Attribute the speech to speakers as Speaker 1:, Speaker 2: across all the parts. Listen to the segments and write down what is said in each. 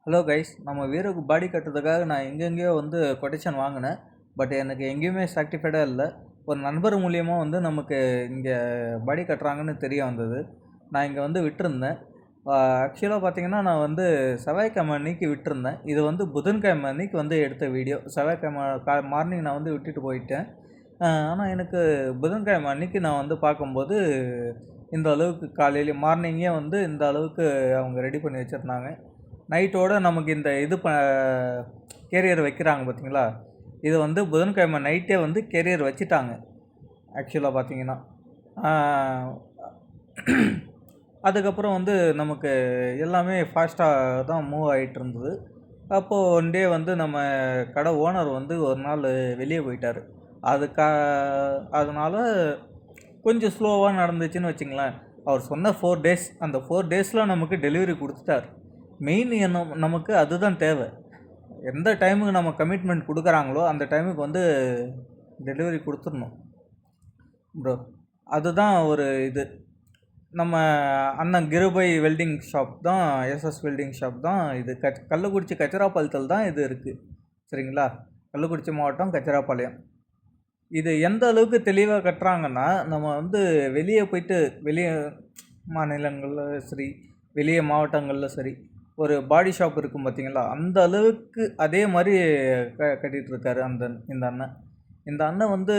Speaker 1: Hello guys, நம்ம வீருக்கு பாடி கட்டுறதுக்காக நான் எங்கெங்கேயோ கொட்டேஷன் வாங்கினேன். பட் எனக்கு எங்கேயுமே சாக்டிஃபைடாக இல்லை. ஒரு நண்பர் மூலியமாக நமக்கு இங்கே பாடி கட்டுறாங்கன்னு தெரிய வந்தது. நான் இங்கே விட்டிருந்தேன். ஆக்சுவலாக பார்த்தீங்கன்னா, நான் செவ்வாய்க்கிழமை அன்னைக்கு விட்டிருந்தேன். இது புதன்கிழமை அன்னைக்கு எடுத்த வீடியோ. செவ்வாய்க்கிழமை மார்னிங் நான் விட்டுட்டு போயிட்டேன். ஆனால் எனக்கு புதன்கிழமை அன்னைக்கு நான் பார்க்கும்போது இந்த அளவுக்கு காலையில் மார்னிங்கே இந்த அளவுக்கு அவங்க ரெடி பண்ணி வச்சுருந்தாங்க. நைட்டோடு நமக்கு இந்த கேரியர் வைக்கிறாங்க பார்த்தீங்களா, இது புதன்கிழமை நைட்டே கேரியர் வச்சுட்டாங்க. ஆக்சுவலாக பார்த்தீங்கன்னா அதுக்கப்புறம் நமக்கு எல்லாமே ஃபாஸ்ட்டாக தான் மூவ் ஆகிட்டு இருந்தது. அப்போது ஒன் டே நம்ம கடை ஓனர் ஒரு நாள் வெளியே போயிட்டார். அதனால் கொஞ்சம் ஸ்லோவாக நடந்துச்சுன்னு வச்சுங்களேன். அவர் சொன்ன 4 days, அந்த 4 daysலாம் நமக்கு டெலிவரி கொடுத்துட்டார். மெயின் நமக்கு அதுதான் தேவை. எந்த டைமுக்கு நம்ம கமிட்மெண்ட் கொடுக்குறாங்களோ அந்த டைமுக்கு டெலிவரி கொடுத்துடணும் ப்ரோ. அதுதான் ஒரு இது. நம்ம அண்ணன் கிருபை வெல்டிங் ஷாப் தான், எஸ்எஸ் வெல்டிங் ஷாப் தான் இது. கள்ளக்குறிச்சி கச்சராப்பாளையத்தில் தான் இது இருக்குது. சரிங்களா, கள்ளக்குறிச்சி மாவட்டம் கச்சராப்பாளையம். இது எந்த அளவுக்கு தெளிவாக கட்டுறாங்கன்னா, நம்ம வெளியே போயிட்டு வெளியே மாநிலங்களில் சரி, வெளியே மாவட்டங்களில் சரி, ஒரு பாடி ஷாப் இருக்கும் பார்த்தீங்களா, அந்த அளவுக்கு அதே மாதிரி கட்டிகிட்ருக்காரு இந்த அண்ணன். இந்த அண்ணன்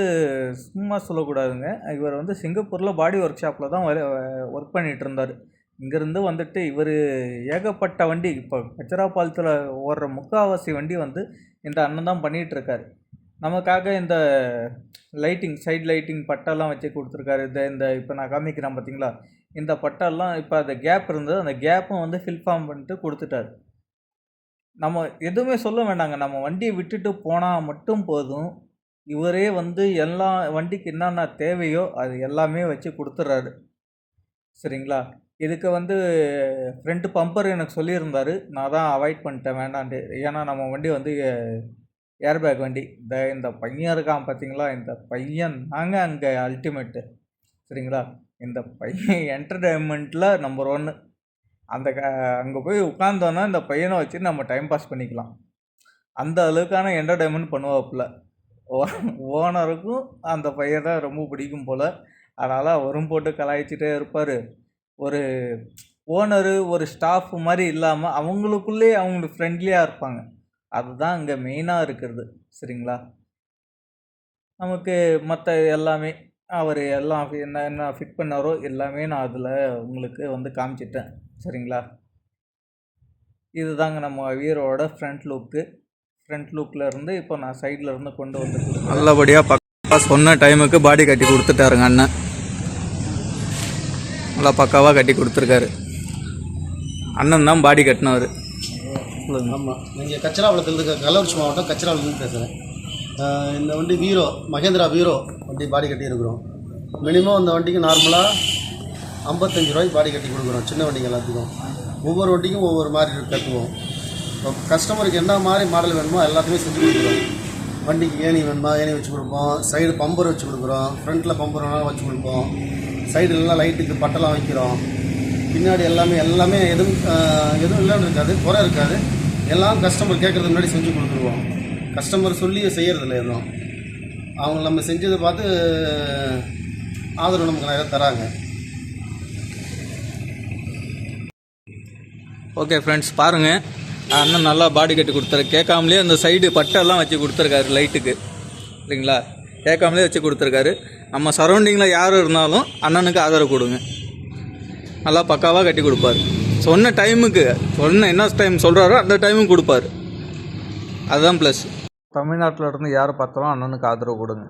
Speaker 1: சும்மா சொல்லக்கூடாதுங்க. இவர் சிங்கப்பூரில் பாடி ஒர்க் ஷாப்பில் தான் ஒர்க் பண்ணிகிட்டு இருந்தார். இங்கேருந்து இவர் ஏகப்பட்ட வண்டி, இப்போ கச்சராப்பாலத்தில் ஓடுற முக்கால்வாசி வண்டி இந்த அண்ணன் தான் பண்ணிகிட்ருக்காரு. நமக்காக இந்த லைட்டிங், சைட் லைட்டிங் பட்டெல்லாம் வச்சு கொடுத்துருக்காரு. இந்த இப்போ நான் காமிக்கிறேன் பார்த்தீங்களா, இந்த பட்டெல்லாம் இப்போ அந்த கேப் இருந்தது, அந்த கேப்பும் ஃபில் பண்ணிட்டு கொடுத்துட்டாரு. நம்ம எதுவுமே சொல்ல வேண்டாங்க. நம்ம வண்டியை விட்டுட்டு போனால் மட்டும் போதும். இவரே எல்லா வண்டிக்கு என்னென்ன தேவையோ அது எல்லாமே வச்சு கொடுத்துட்றாரு. சரிங்களா, இதுக்கு ஃப்ரண்ட் பம்பர் எனக்கு சொல்லியிருந்தார். நான் தான் அவாய்ட் பண்ணிட்டேன், வேண்டான்ட்டு. ஏன்னா நம்ம வண்டி ஏர்பேக் வண்டி. இந்த பையன் இருக்கான் பார்த்தீங்களா, இந்த பையன் தாங்க அங்கே அல்டிமேட்டு. சரிங்களா, இந்த பையன் என்டர்டெயின்மெண்ட்டில் நம்பர் 1. அங்கே போய் உட்காந்தோன்னா இந்த பையனை வச்சு நம்ம டைம் பாஸ் பண்ணிக்கலாம். அந்த அளவுக்கான என்டர்டெயின்மெண்ட் பண்ணுவாப்புல. ஓனருக்கும் அந்த பையன் தான் ரொம்ப பிடிக்கும் போல். அதனால் அவரும் போட்டு கலாய்ச்சிட்டே இருப்பார். ஒரு ஓனரு ஒரு ஸ்டாஃப் மாதிரி இல்லாமல் அவங்களுக்குள்ளேயே அவங்களுக்கு ஃப்ரெண்ட்லியாக இருப்பாங்க. அதுதான் இங்கே மெயினாக இருக்கிறது. சரிங்களா, நமக்கு மற்ற எல்லாமே அவர் எல்லாம் என்ன ஃபிட் பண்ணாரோ எல்லாமே நான் அதில் உங்களுக்கு காமிச்சிட்டேன். சரிங்களா, இதுதாங்க நம்ம வீரோட ஃப்ரண்ட் லுக்கில் இருந்து இப்போ நான் சைடில் இருந்து கொண்டு வந்துருக்கேன். நல்லபடியாக பக்கா சொன்ன டைமுக்கு பாடி கட்டி கொடுத்துட்டாருங்க அண்ணன். நல்லா பக்காவாக கட்டி கொடுத்துருக்காரு. அண்ணன் தான் பாடி கட்டினவர்.
Speaker 2: ஆமாம், நீங்கள் கச்சராபாளையத்தில் இருக்க கள்ளக்குறிச்சி மாவட்டம் கச்சராபாளையத்துலேருந்து பேசுகிறேன். இந்த வண்டி மகேந்திரா வீரோ வண்டி பாடி கட்டியிருக்கிறோம். மினிமம் இந்த வண்டிக்கு நார்மலாக 55 ரூபாய்க்கு பாடி கட்டி கொடுக்குறோம். சின்ன வண்டிங்க எல்லாத்துக்கும் ஒவ்வொரு வண்டிக்கும் ஒவ்வொரு மாதிரி கட்டுவோம். இப்போ கஸ்டமருக்கு என்ன மாதிரி மாடல் வேணுமோ எல்லாத்தையுமே செஞ்சு கொடுக்குறோம். வண்டிக்கு ஏணி வேணுமா ஏணி வச்சு கொடுப்போம், சைடு பம்பர் வச்சு கொடுக்குறோம், ஃப்ரண்ட்டில் பம்பர் வேணாலும் வச்சு கொடுப்போம், சைடுலாம் லைட்டுக்கு பட்டெல்லாம் வைக்கிறோம். பின்னாடி எல்லாமே எதுவும் இல்லைன்னு இருக்காது, குறை இருக்காது. எல்லாம் கஸ்டமர் கேட்குறதுக்கு முன்னாடி செஞ்சு கொடுத்துருவோம். கஸ்டமர் சொல்லி செய்கிறதில்ல எதுவும். அவங்க நம்ம செஞ்சதை பார்த்து ஆதரவு நமக்கு நிறைய தராங்க.
Speaker 1: ஓகே ஃப்ரெண்ட்ஸ், பாருங்கள், அண்ணன் நல்லா பாடி கட்டி கொடுத்தாரு. கேட்காமலே அந்த சைடு பட்டெல்லாம் வச்சு கொடுத்துருக்காரு லைட்டுக்கு. சரிங்களா, கேட்காமலே வச்சு கொடுத்துருக்காரு. நம்ம சரௌண்டிங்கில் யார் இருந்தாலும் அண்ணனுக்கு ஆதரவு கொடுங்க. நல்லா பக்காவாக கட்டி கொடுப்பார். சொன்ன டைமுக்கு என்ன டைம் சொல்கிறாரோ அந்த டைமுக்கு கொடுப்பார். அதுதான் ப்ளஸ். தமிழ்நாட்டில் இருந்து யார் பார்த்தாலும் அண்ணனுக்கு ஆதரவு கொடுங்க.